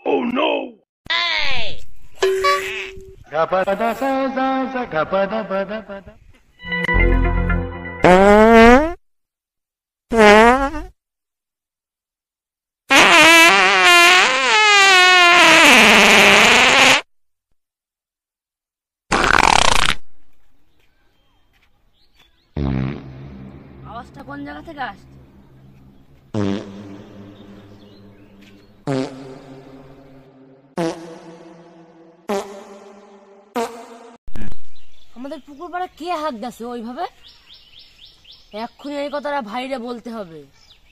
Oh no! Hey! Gapada sa gapada pada pada. আওয়াজটা কোন জায়গা থেকে আসছে? আমাদের পুকুর পাড়ে কে হাঁক দিচ্ছে ওইভাবে? এক্ষুনি এই কথাটা ভাইরে বলতে হবে,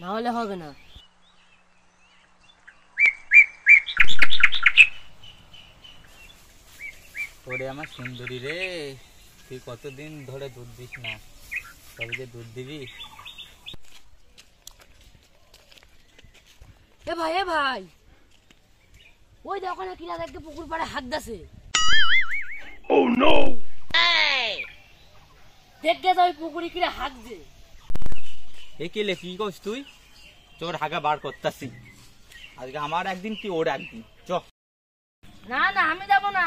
না হলে হবে না। ওরে আমার সুন্দরী রে, তুই কতদিন ধরে দুধ দিস না, তবে যে দুধ দিবি। এ ভাই ওই দেখো না কিনা দেখে পুকুর পাড়ে হাঁক দিচ্ছে। Oh no! দেখে যাও পুকুরে কিনা হাঁক দে। এ কেলে কি করছ তুই? তোর হাগা বার করতাছি আজকে, আমার একদিন কি ওর একদিন। চ না না, আমি যাব না।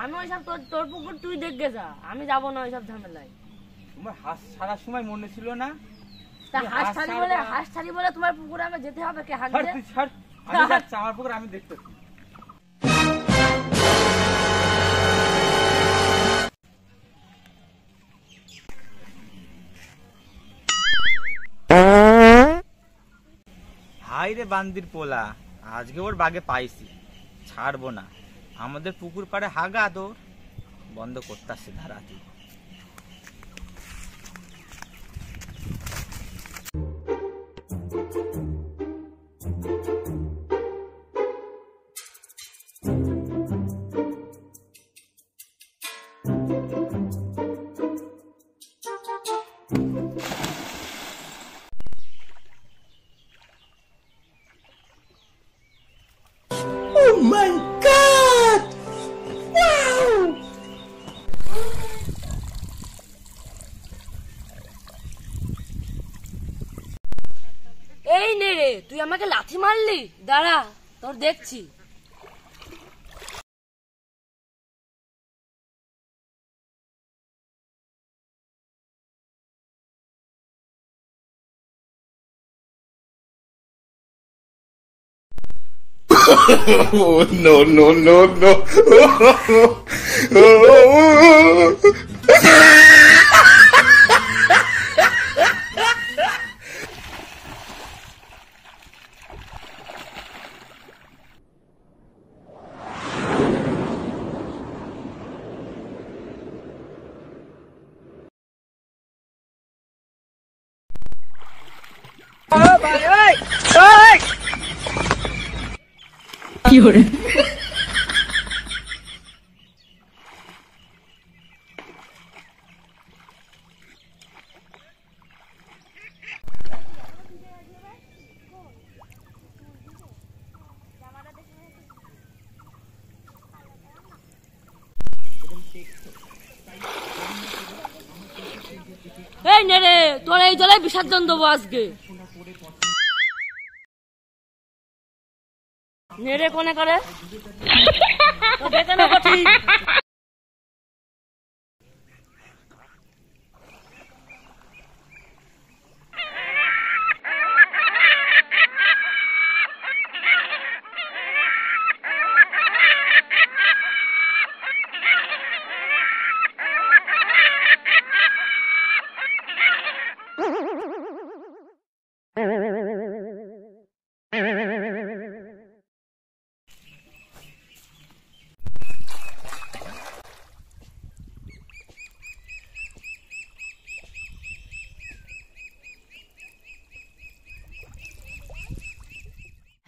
আমি ওইসব তোর পুকুর তুই দেখে যা, আমি যাব না ওইসব ঝামেলায়। তোমার হাঁস ছাড়ার সময় মনে ছিল না? তা হাঁস ছাড়ি বলে তোমার পুকুরে আমি যেতে হবে? কে হাঁক দে? ছাড়, আমি যাচ্ছি আমার পুকুর, আমি দেখতেছি। হাই রে বান্দির পোলা, আজকে ওর বাগে পাইছি, ছাড়বো না। আমাদের পুকুর পাড়ে হাগা তোর বন্ধ করতেছে ধারাতে। Oh my God! Wow! এই নে রে, তুই আমাকে লাথি মারলি, দাঁড়া তোর দেখছি। Oh no no no no! কি হরে? এই নে রে, তোর এই জলে বিসর্জন দেবো আজকে। নেড়ে কোনে করে দেখে না কঠি।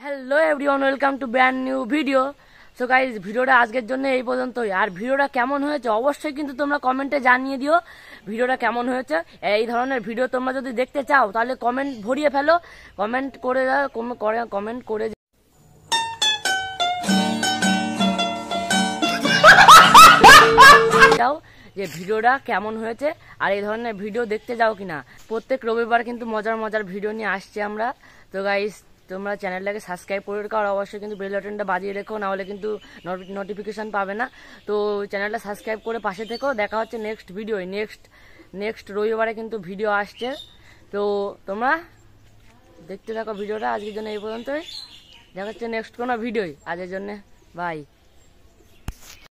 Hello everyone, welcome to brand new video. So guys, ভিডিওটা আজকের জন্য এই পর্যন্তই। আর ভিডিওটা কেমন হয়েছে অবশ্যই কিন্তু তোমরা কমেন্টে জানিয়ে দিও ভিডিওটা কেমন হয়েছে। এই ধরনের ভিডিও তোমরা যদি দেখতে চাও তাহলে কমেন্ট ভরিয়ে ফেলো, কমেন্ট করে কমেন্ট করে যাও যে ভিডিওটা কেমন হয়েছে আর এই ধরনের ভিডিও দেখতে যাও কিনা। প্রত্যেক রবিবার কিন্তু মজার মজার ভিডিও নিয়ে আসছি আমরা। তো গাইজ, তোমরা চ্যানেলটাকে সাবস্ক্রাইব করে রেখো, আর অবশ্যই কিন্তু বেল বাটনটা বাজিয়ে রেখো, না হলে কিন্তু নোটিফিকেশন পাবে না। তো চ্যানেলটা সাবস্ক্রাইব করে পাশে থেকো। দেখা হচ্ছে নেক্সট ভিডিও। নেক্সট রবিবারে কিন্তু ভিডিও আসছে, তো তোমরা দেখতে থাকো ভিডিওটা। আজকের জন্য এই পর্যন্তই, দেখা হচ্ছে নেক্সট কোনো ভিডিওই। আজকের জন্য বাই।